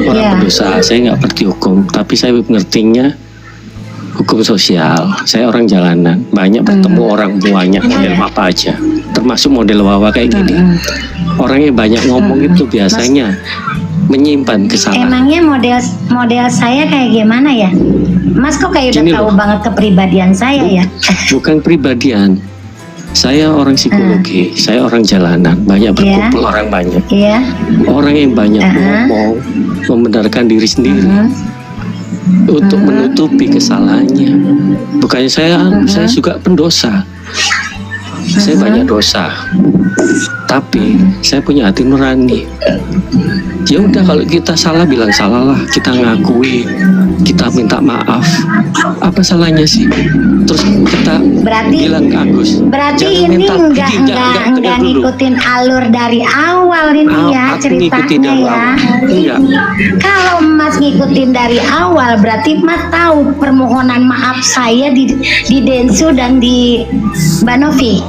orang berdosa, saya nggak pergi hukum, tapi saya mengertinya hukum sosial. Saya orang jalanan, banyak bertemu orang banyak model apa aja, termasuk model Wawa kayak gini. Orangnya banyak ngomong itu biasanya menyimpan kesalahan. Emangnya model saya kayak gimana ya? Mas kok kayak udah tahu banget kepribadian saya ya? Bukan pribadian. Saya orang psikologi, saya orang jalanan, banyak berkumpul orang banyak. Orang yang banyak ngomong, membenarkan diri sendiri untuk menutupi kesalahannya. Bukannya saya juga pendosa. Saya banyak dosa, tapi saya punya hati nurani. Ya udah, kalau kita salah bilang salah lah, kita ngakui, kita minta maaf. Apa salahnya sih? Terus kita bilang ke Agus. Berarti ini enggak ngikutin alur dari awal ini ya ceritanya ya. Iya. Kalau Mas ngikutin dari awal, berarti Mas tahu permohonan maaf saya di Densu dan di Mbak Novi.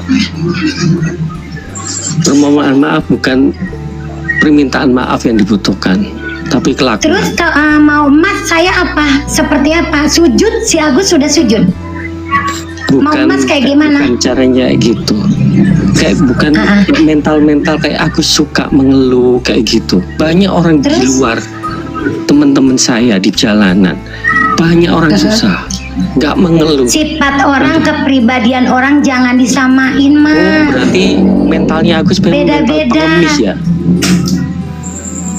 Permohonan maaf bukan permintaan maaf yang dibutuhkan, tapi kelakuan. Terus mau Mas saya apa? Seperti apa? Sujud, si Agus sudah sujud. Bukan, mau Mas kayak gimana? Bukan caranya gitu. Kayak bukan mental kayak aku suka mengeluh kayak gitu. Banyak orang di luar, teman-teman saya di jalanan, banyak orang susah, nggak mengeluh. Sifat orang, kepribadian orang jangan disamain, Mas. Oh, berarti mentalnya Agus beda-beda. Pengemis ya?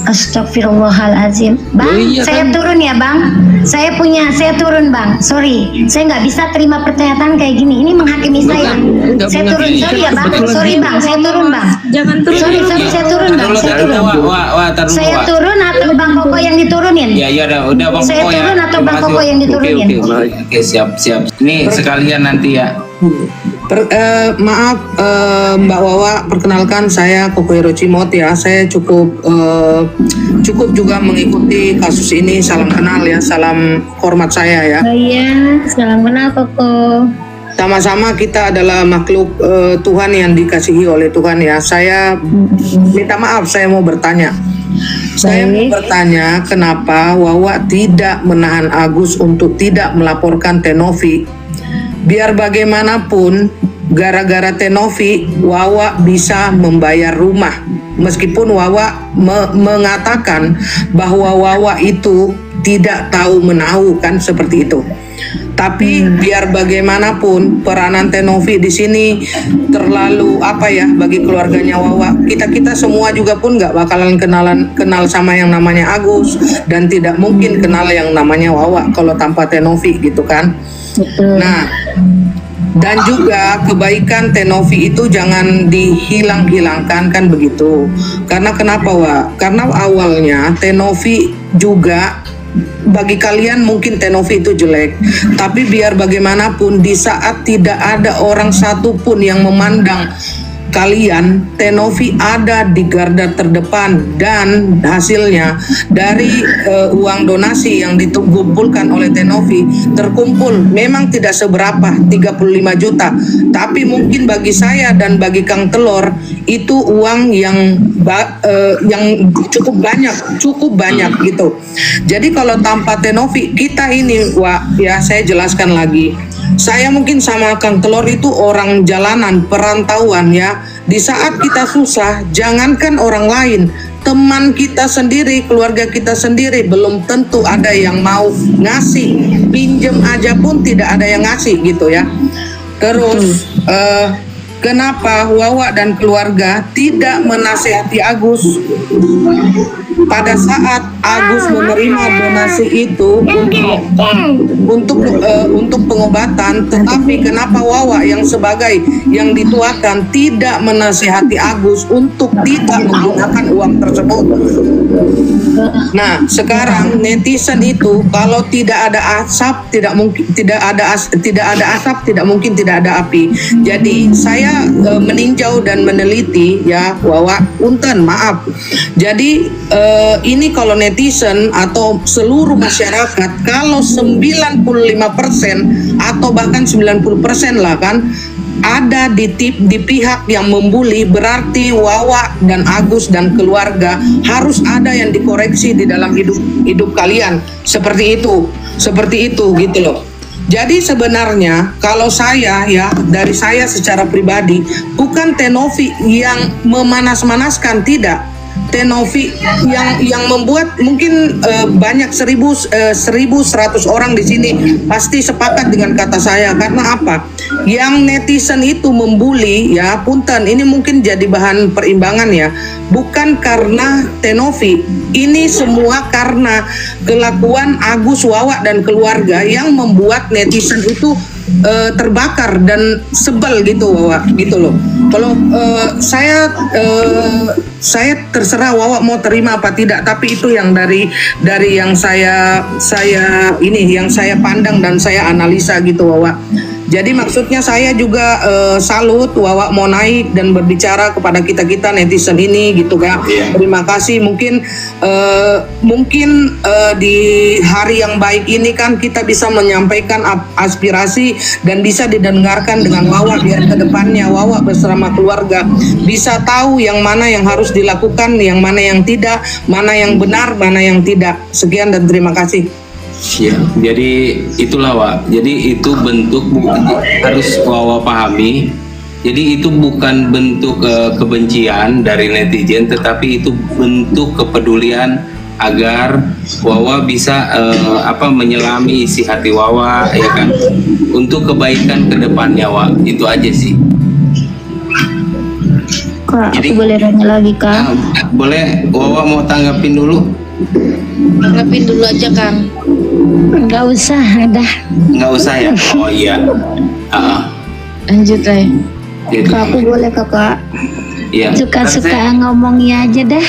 Astagfirullahaladzim. Bang, saya turun ya Bang. Saya turun Bang. Sorry, saya nggak bisa terima pernyataan kayak gini. Ini menghakimi saya. Saya turun, sorry ya Bang. Sorry Bang, saya turun Bang. Jangan turun. Sorry, saya turun Bang. Saya turun atau Bang Koko yang diturunin? Ya udah Bang Koko. Saya turun atau Bang Koko yang diturunin? Oke, siap. Ini sekalian nanti ya. Maaf Mbak Wawa, perkenalkan saya Koko Hirocimot ya. Saya cukup juga mengikuti kasus ini. Salam kenal ya, salam hormat saya ya. Oh iya, salam kenal Koko. Sama-sama kita adalah makhluk Tuhan yang dikasihi oleh Tuhan ya. Saya minta maaf, saya mau bertanya. Saya mau bertanya, kenapa Wawa tidak menahan Agus untuk tidak melaporkan Tenovi? Biar bagaimanapun, gara-gara Tenovi, Wawa bisa membayar rumah. Meskipun Wawa mengatakan bahwa Wawa itu tidak tahu menahu kan seperti itu. Tapi biar bagaimanapun peranan Tenovi di sini terlalu bagi keluarganya Wawa. Kita semua juga pun nggak bakalan kenal sama yang namanya Agus, dan tidak mungkin kenal yang namanya Wawa kalau tanpa Tenovi gitu kan. Nah, dan juga kebaikan Tenovi itu jangan dihilang-hilangkan kan begitu. Karena kenapa Wak? Karena awalnya Tenovi juga, bagi kalian mungkin Tenovi itu jelek, tapi biar bagaimanapun di saat tidak ada orang satupun yang memandang kalian, Tenovi ada di garda terdepan, dan hasilnya dari uang donasi yang dikumpulkan oleh Tenovi terkumpul memang tidak seberapa, 35 juta, tapi mungkin bagi saya dan bagi Kang Telor itu uang yang cukup banyak gitu. Jadi kalau tanpa Tenovi kita ini, saya jelaskan lagi. Saya mungkin sama Kang Telor itu orang jalanan, perantauan ya. Di saat kita susah, jangankan orang lain, teman kita sendiri, keluarga kita sendiri, belum tentu ada yang mau ngasih. Pinjem aja pun tidak ada yang ngasih gitu ya. Terus kenapa Wawa dan keluarga tidak menasehati Agus pada saat Agus menerima donasi itu untuk pengobatan, tetapi kenapa Wawa yang sebagai yang dituakan tidak menasehati Agus untuk tidak menggunakan uang tersebut? Nah, sekarang netizen itu kalau tidak ada asap tidak mungkin tidak ada api. Jadi saya meninjau dan meneliti ya, Wawa, punten maaf. Jadi ini kalau netizen atau seluruh masyarakat, kalau 95% atau bahkan 90% lah kan, ada di pihak yang membuli, berarti Wawa dan Agus dan keluarga harus ada yang dikoreksi di dalam hidup kalian. Seperti itu gitu loh. Jadi sebenarnya kalau saya ya, dari saya secara pribadi, bukan Teh Novi yang memanas-manaskan, tidak. Teh Novi yang membuat mungkin banyak 1.100 orang di sini pasti sepakat dengan kata saya. Karena apa? Yang netizen itu membuli, ya punten, ini mungkin jadi bahan perimbangan ya, bukan karena Teh Novi. Ini semua karena kelakuan Agus, Wawa dan keluarga yang membuat netizen itu terbakar dan sebel gitu, Wawa, gitu loh. Kalau saya terserah Wawa mau terima apa tidak, tapi itu yang dari yang saya pandang dan saya analisa gitu, Wawa. Jadi maksudnya saya juga salut Wawa mau naik dan berbicara kepada kita netizen ini gitu kan. Terima kasih. Mungkin di hari yang baik ini kan kita bisa menyampaikan aspirasi dan bisa didengarkan dengan Wawa, biar kedepannya Wawa bersama keluarga bisa tahu yang mana yang harus dilakukan, yang mana yang tidak, mana yang benar, mana yang tidak. Sekian dan terima kasih. Ya, jadi itulah Wak. Jadi itu bentuk harus Wawa pahami. Jadi itu bukan bentuk kebencian dari netizen, tetapi itu bentuk kepedulian agar Wawa bisa menyelami isi hati Wawa, ya kan, untuk kebaikan kedepannya, Wak. Itu aja sih. Kak, Jadi, aku boleh nanya lagi, Kak? Boleh, Wawa mau tanggapin dulu? Tanggapin dulu aja, Kang. Nggak usah, dah. Nggak usah ya? Oh iya. Lanjut, Ray. Jadi, Kak, aku boleh, Kakak? ya. Suka-suka ngomongnya aja dah.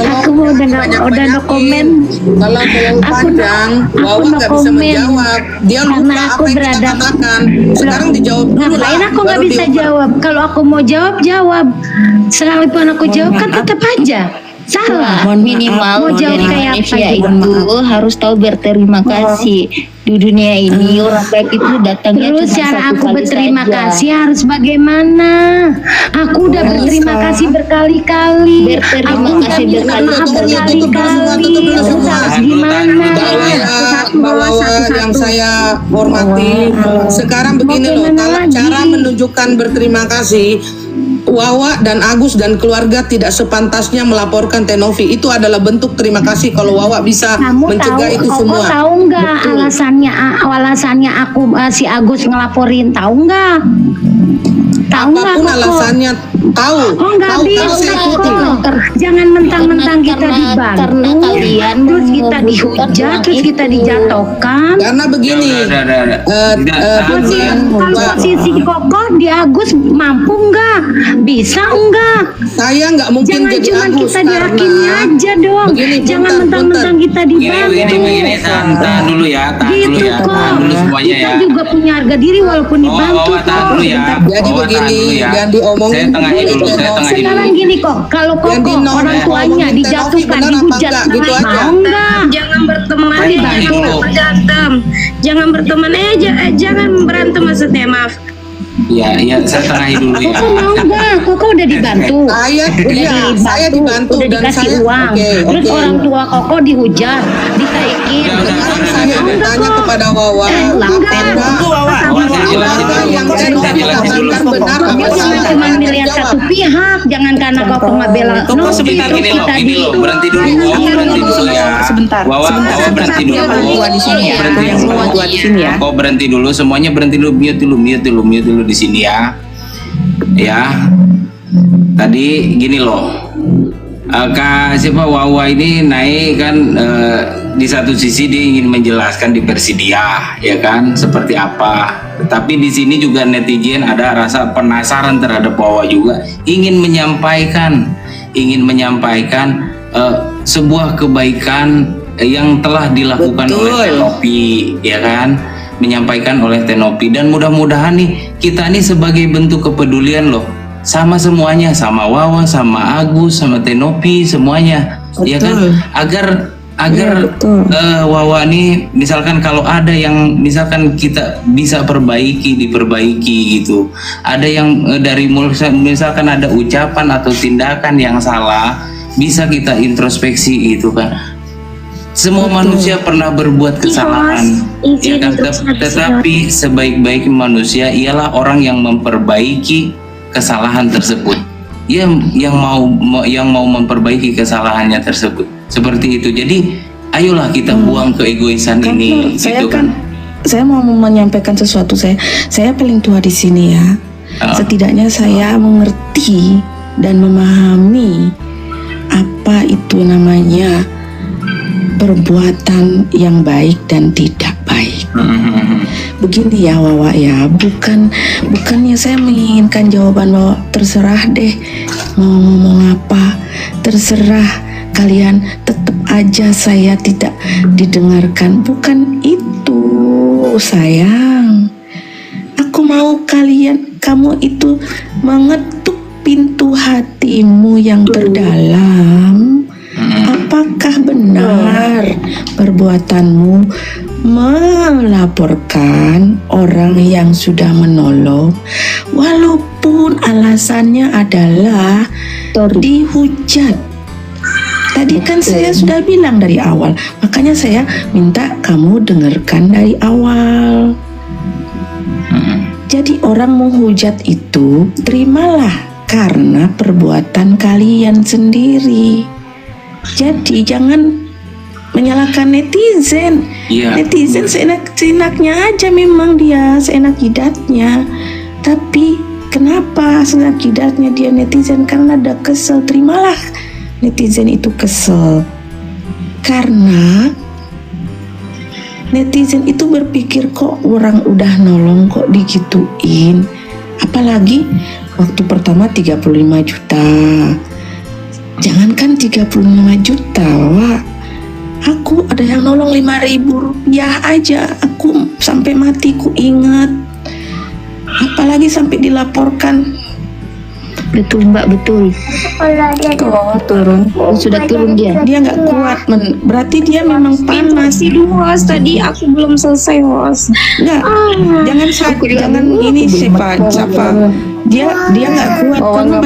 Aku mau udah no komen. Kalau terlalu panjang, Wawa no nggak bisa komen. menjawab. Dia lupa Karena aku apa yang kita berada- katakan. Sekarang dijawab dulu lah. Ngapain aku nggak baru bisa diubah. jawab? Kalau aku mau jawab. Sekalipun aku jawab kan tetap aja salah. Minimal Mau jawab dari kayak apa manusia gitu? itu harus tahu berterima kasih. Di dunia ini orang baik itu datangnya Terus cuma cara satu aku kali berterima saja. kasih harus bagaimana? Aku udah berterima kasih berkali-kali. Berterima Aku udah kasih minta berkali-kali. maaf berkali-kali. Tutup dulu Terus semua. harus gimana? Bahwa yang saya hormati, sekarang begini Mau loh, gimana kalau lagi? cara menunjukkan berterima kasih, Wawa dan Agus dan keluarga tidak sepantasnya melaporkan Teh Novi. Itu adalah bentuk terima kasih kalau Wawa bisa Kamu mencegah tahu, itu Koko semua. tahu nggak alasannya aku si Agus ngelaporin, tahu nggak? Tahu nggak Apapun Koko? alasannya, tahu. Oh nggak Tahu, bisa tahu, saya Koko. ikuti. Jangan mentang-mentang kita Karena dibantu, kalian terus kita membutuhkan dihujat, uang terus kita itu. dijatuhkan. Karena begini, Udah. Kalau si Koko di Agus mampu nggak? Bisa nggak? saya nggak mungkin Jangan jadi cuma Agus kita dihakimi aja dong. begini, Jangan punten, mentang-mentang kita dibantu. Begini, tahan dulu ya, tahan dulu Gitu ya, kok. tahan dulu semuanya Kita ya. juga punya harga diri walaupun dibantu Wawa tahan kok. dulu ya. Jadi Wawa tahan begini, dulu ya. yang diomongin Saya tengahin dulu, dulu, saya tengahin Sekarang dulu. gini kok, kalau Yang Koko di- orang tuanya ngomongin dijatuhkan, Teh Novi benar apa dihujat, enggak? Gitu aja. mau nggak? Jangan berteman Saya tengahin dulu. berantem. Jangan berteman jangan berantem maksudnya, maaf. Ya, saya tengahin dulu ya. Koko mau nggak? Koko udah dibantu. Saya dibantu udah dan dikasih saya uang. Terus orang tua Koko dihujat, ditaikin. Sekarang saya bertanya kepada Wawa, Enggak. apakah yang Teh Novi katakan benar Koko apa jangan salah? cuma melihat satu pihak, jangan karena Koko nggak bela Novi, Sebentar, terus gini loh, kita gini loh, berhenti dulu. Wawa berhenti dulu ya. Wawa berhenti dulu. di sini ya. Berhenti dulu. di sini ya. Kok berhenti dulu, semuanya berhenti dulu, mute dulu di sini ya. Ya. Tadi gini loh. Siapa Wawa ini naik kan, di satu sisi dia ingin menjelaskan di versi dia, ya kan, seperti apa. Tetapi di sini juga netizen ada rasa penasaran terhadap Wawa juga, ingin menyampaikan sebuah kebaikan yang telah dilakukan oleh Teh Novi, ya kan, menyampaikan oleh Teh Novi. Dan mudah-mudahan nih kita nih sebagai bentuk kepedulian loh, sama semuanya, sama Wawa, sama Agus, sama Teh Novi, semuanya, ya kan, agar Wawa nih misalkan kalau ada yang misalkan kita bisa diperbaiki gitu, ada yang dari misalkan ada ucapan atau tindakan yang salah, bisa kita introspeksi gitu kan. Semua manusia pernah berbuat kesalahan, ya kan? Tetapi sebaik-baik manusia ialah orang yang memperbaiki kesalahan tersebut, yang mau memperbaiki kesalahannya tersebut. Seperti itu. Jadi ayolah kita buang keegoisan ini gitu kan. Saya mau menyampaikan sesuatu. Saya paling tua di sini ya. Setidaknya saya mengerti dan memahami apa itu namanya perbuatan yang baik dan tidak baik. Begini ya Wawa ya, bukannya saya menginginkan jawaban bahwa terserah deh mau ngomong apa, terserah kalian, tetap aja saya tidak didengarkan. Bukan itu sayang. Aku mau kamu itu mengetuk pintu hatimu yang terdalam. Apakah benar perbuatanmu melaporkan orang yang sudah menolong, walaupun alasannya adalah dihujat? Tadi kan saya sudah bilang dari awal, makanya saya minta kamu dengarkan dari awal. Jadi orang menghujat itu terimalah karena perbuatan kalian sendiri. Jadi jangan menyalahkan netizen. Netizen seenaknya aja, memang dia seenak jidatnya. Tapi kenapa seenak jidatnya dia netizen? Karena ada kesel. Terimalah netizen itu kesel, karena netizen itu berpikir kok orang udah nolong kok digituin. Apalagi waktu pertama 35 juta. Jangankan 35 juta, Wak. Aku ada yang nolong 5.000 rupiah aja, aku sampai mati ku ingat. Apalagi sampai dilaporkan. Betul Mbak, betul. Turun, sudah turun dia. Dia nggak kuat, berarti dia memang panas. Host, tadi aku belum selesai host. Nggak, jangan ini siapa. Dia nggak kuat karena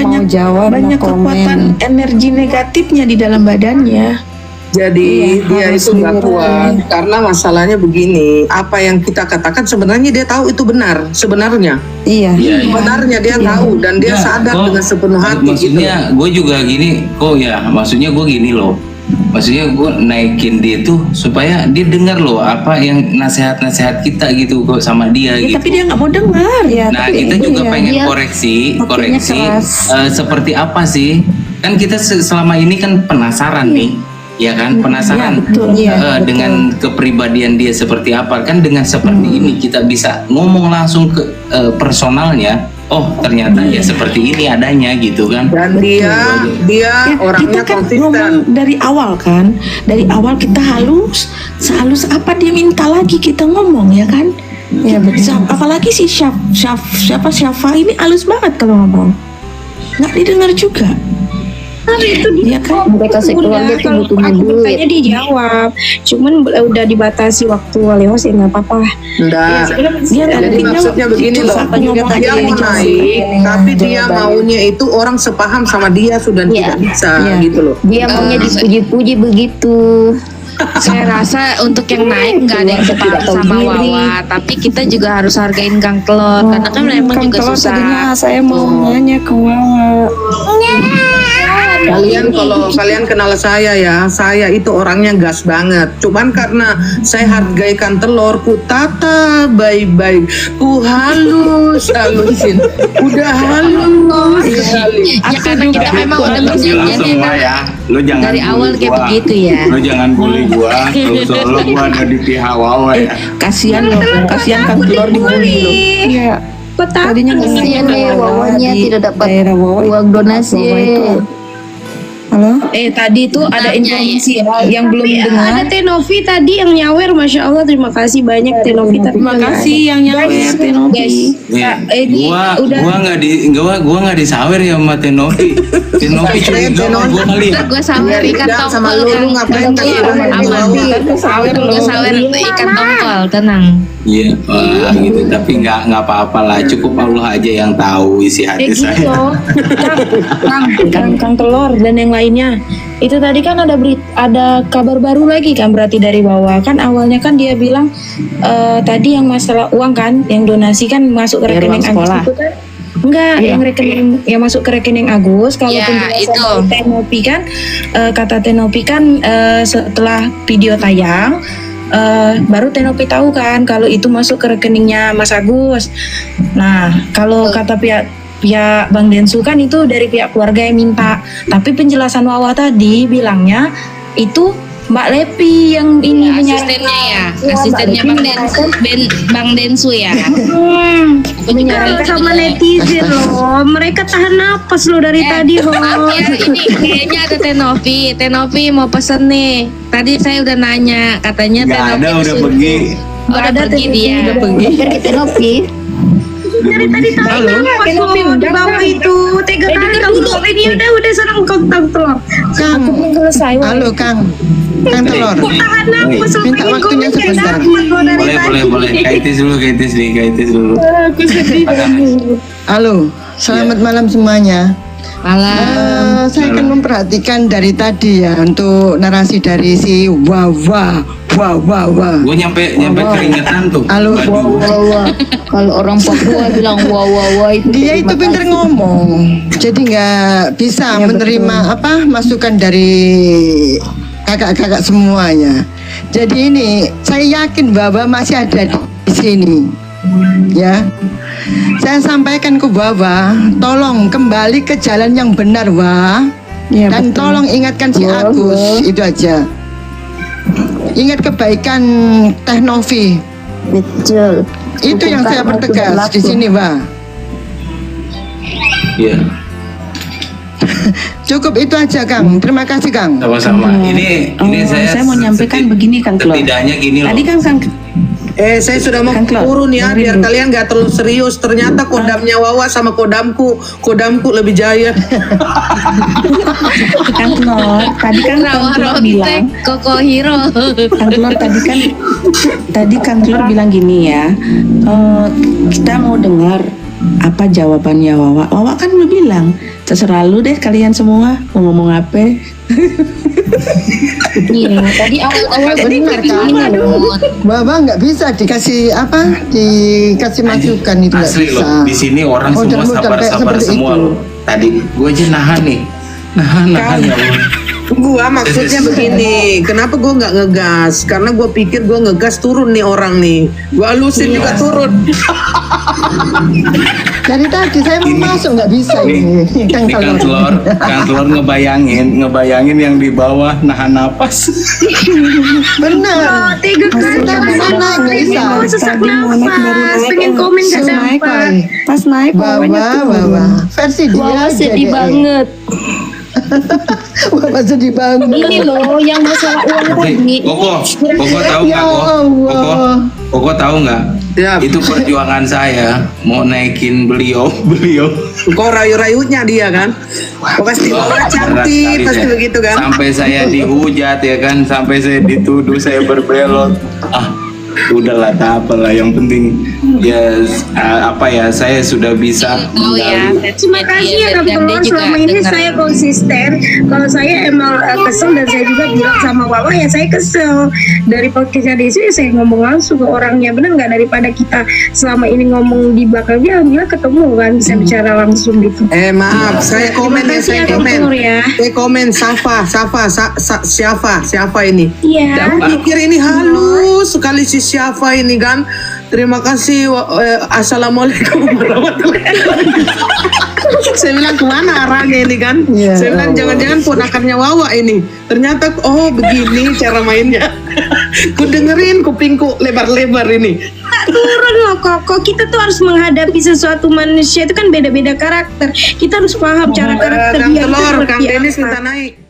banyak kekuatan energi negatifnya di dalam badannya. Jadi dia itu nggak kuat karena masalahnya begini, apa yang kita katakan sebenarnya dia tahu itu benar sebenarnya. Sebenarnya dia tahu dan dia sadar dengan sepenuh hati. Maksudnya gue juga gini kok ya, maksudnya gue gini loh. Maksudnya gue naikin dia tuh supaya dia dengar loh apa yang nasihat-nasihat kita gitu kok sama dia gitu. Tapi dia nggak mau dengar ya. Nah kita juga pengen koreksi seperti apa sih? Kan kita selama ini kan penasaran nih. Ya kan, penasaran dengan kepribadian dia seperti apa. Kan dengan seperti ini kita bisa ngomong langsung ke personalnya. Oh ternyata ya seperti ini adanya gitu kan. Dan dia orangnya kita kan konsisten. ngomong dari awal kan. Dari awal kita sehalus apa dia minta lagi kita ngomong ya kan. Ya betul. Apalagi si Syafa ini halus banget kalau ngomong. Nggak didengar juga. Itu dia kan mereka sekeluarga tuh butuh duit. Tanya dijawab, cuman udah dibatasi waktu oleh host ya nggak apa-apa. Enggak. Jadi maksudnya begini loh, dia mau naik, tapi dia maunya itu orang sepaham sama dia sudah tidak bisa gitu loh. Dia maunya dipuji-puji begitu. Saya rasa untuk yang naik nggak ada yang sepaham sama Wawa, tapi kita juga harus hargain Kang Telur karena kan memang juga susah. Saya mau nanya ke Wawa. Kalau kalian kenal saya ya, saya itu orangnya gas banget. Cuman karena saya hargaikan telur, ku tata baik-baik, ku halusin, udah halus sekali. Ya karena kita memang udah terjadinya semua ya. Lo jangan dari awal kayak begitu ya. Lo jangan bully gua, soalnya gua ada di pihak Wawa ya. Kasihan Kang Telur dibully lo. Iya. Tadinya kasihan nih Wawanya tidak dapat uang donasi. Halo? Tadi tuh ada informasi yang belum Tapi, dengar. Ada Tenovi tadi yang nyawer, masya Allah, terima kasih banyak Tenovi. Terima kasih yang nyawer Tenovi. Gua nggak disawer ya sama Tenovi. Tenovi curiga sama gua kali ya. Gue sawer ikan sama tongkol lu ngapain tadi Gue sawer ikan tongkol, tenang. Iya, gitu. Tapi nggak apa-apa lah. Cukup Allah aja yang tahu isi hati saya. Kang Telur dan yang lainnya. Itu tadi kan ada kabar baru lagi kan, berarti dari bawah kan. Awalnya kan dia bilang tadi yang masalah uang kan, yang donasi kan masuk ke rekening Agus itu kan. Enggak, yang rekening yang masuk ke rekening Agus. Kalau penjelasan Tenopi kan, kata Tenopi kan setelah video tayang baru Tenopi tahu kan kalau itu masuk ke rekeningnya Mas Agus. Nah, kalau kata pihak Bang Densu kan itu dari pihak keluarga yang minta. Tapi penjelasan Wawa tadi bilangnya itu Mbak Lepi yang ini Asistennya ya, asistennya Bang Densu ya. Menyarankan sama netizen loh. Mereka tahan napas loh dari tadi loh. Maaf ya, ini kayaknya ada Tenovi mau pesen nih. Tadi saya udah nanya, katanya Nggak ada, udah pergi. Udah pergi dia. Pergi Tenovi. Dari tadi tahan napas loh di bawah itu. Tega kali kamu ini udah serang kontak telur. Kang, selesai. halo Kang Telur. Tahan napas loh. Minta waktunya sebentar. Boleh. Kaitis dulu. Halo, selamat malam semuanya. Malam. Saya akan memperhatikan dari tadi ya untuk narasi dari si Wawa. Gue nyampe keringetan tuh. Halo. Kalau orang Papua bilang wah itu. Dia itu pintar ngomong, jadi nggak bisa menerima masukan dari kakak-kakak semuanya. Jadi ini saya yakin bahwa masih ada di sini. Ya, saya sampaikan ke Wawa, tolong kembali ke jalan yang benar, Wah. Ya, Dan betul. tolong ingatkan si Agus, itu aja. Ingat kebaikan Teh Novi. Betul. Itu yang saya pertegas di sini, Wah. Iya. Cukup itu aja, Kang. Terima kasih, Kang. Sama-sama. Ini saya mau nyampaikan begini, Kang Telur. Setidaknya gini loh. Tadi kan Kang Saya sudah mau Kang Telur, turun ya, biar dengerin dulu. kalian gak terlalu serius. Ternyata kodamnya Wawa sama kodamku lebih jaya. Kang Telur, tadi kan Kang Telur bilang Koko Hero. Kang Telur tadi Kang Telur bilang gini ya, kita mau dengar apa jawabannya Wawa. Wawa kan udah bilang, terserah lu deh kalian semua mau ngomong apa. Iya, tadi awal-awal Benar, Kang. Wawa nggak bisa dikasih masukan itu nggak Asli bisa. loh, di sini orang semua Model-model kayak sabar seperti semua itu. loh. Tadi gue aja nahan nih. Nahan ya Allah. Gua maksudnya begini, kenapa gua nggak ngegas? Karena gua pikir gua ngegas turun nih orang nih. Gua halusin juga turun. Dari tadi saya mau masuk nggak bisa ini. Kang Kang Telur ngebayangin yang di bawah nahan napas. Benar. Tiga Dari tadi saya naik nggak bisa. sesak nafas. Pengen komen gak dapat. Pas naik Wawa. Versi dia Wawa aja sedih deh. banget. Wawa sedih banget. Ini loh yang masalah uang tadi. Koko tahu Ya nggak Allah. Koko tahu nggak? Ya. Itu perjuangan saya mau naikin beliau. Kok rayu-rayunya dia kan? Kok pasti Berat cantik, sekali pasti saya. begitu kan? Sampai saya dihujat ya kan, sampai saya dituduh saya berbelot. Udahlah, tak apalah, yang penting ya saya sudah bisa Tahu ya. Terima kasih ya Kang Dan dia Telur, juga selama ini dengar. saya konsisten. Kalau saya emang kesel dan saya juga bilang sama Wawa ya saya kesel. Dari podcastnya Desi ya saya ngomong langsung ke orangnya, benar nggak, daripada kita selama ini ngomong di belakang dia, alhamdulillah ketemu kan bisa bicara langsung gitu. Maaf, saya komen ya, saya Kang komen. Telur ya. Saya komen siapa ini? Iya. Pikir ini halus sekali si Syafa ini kan. Terima kasih. Assalamualaikum warahmatullahi wabarakatuh. Saya bilang kemana arahnya ini kan? Ya Saya bilang Allah. jangan-jangan ponakannya Wawa ini. Ternyata begini cara mainnya. Ku dengerin kupingku lebar-lebar ini. Turun loh Koko, kita tuh harus menghadapi sesuatu manusia itu kan beda-beda karakter. Kita harus paham cara karakter Kang dia itu Telur, seperti Kang Denis apa. minta naik.